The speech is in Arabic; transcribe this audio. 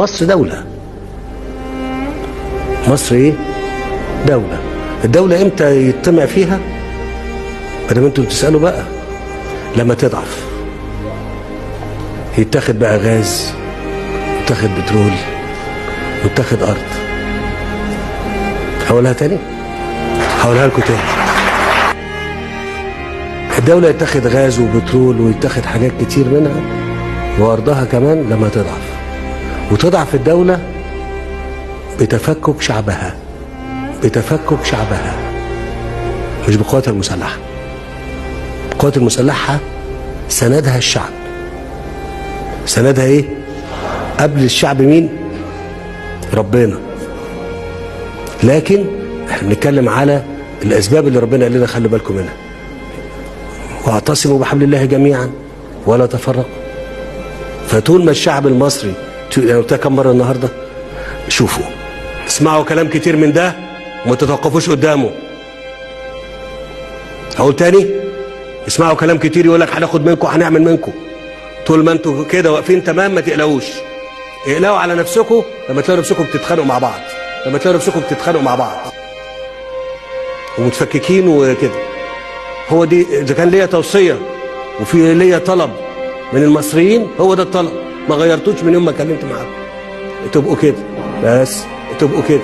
مصر دولة. مصر ايه؟ دولة. الدولة امتى يطمع فيها؟ بدل انتوا بتسألوا بقى، لما تضعف يتاخد بقى غاز، يتاخد بترول، ويتاخد ارض. هقولها تاني؟ هقولها لكم تاني. الدولة يتاخد غاز وبترول ويتاخد حاجات كتير منها وارضها كمان لما تضعف. وتضعف الدولة بتفكك شعبها، بتفكك شعبها، مش بقواتها المسلحة. القوات المسلحة سندها الشعب. سندها ايه؟ قبل الشعب مين؟ ربنا. لكن احنا بنتكلم على الاسباب اللي ربنا قال لنا خلي بالكم منها. واعتصموا بحبل الله جميعا ولا تفرقوا. فطول ما الشعب المصري، انا قلتها كم مره النهارده؟ شوفوا، اسمعوا كلام كتير من ده وما تتوقفوش قدامه. هقول تاني، اسمعوا كلام كتير يقول لك هناخد منكم هنعمل منكم. طول ما انتوا كده واقفين تمام ما تقلقوش. اقلقوا على نفسكم لما تلاقوا نفسكم بتتخانقوا مع بعض، لما تلاقوا نفسكم بتتخانقوا مع بعض ومتفككين وكده. هو دي اذا كان ليا توصيه وفي ليا طلب من المصريين، هو ده الطلب، ما غيرتوش من يوم ما اتكلمت معاكم. تبقوا كده بس، تبقوا كده.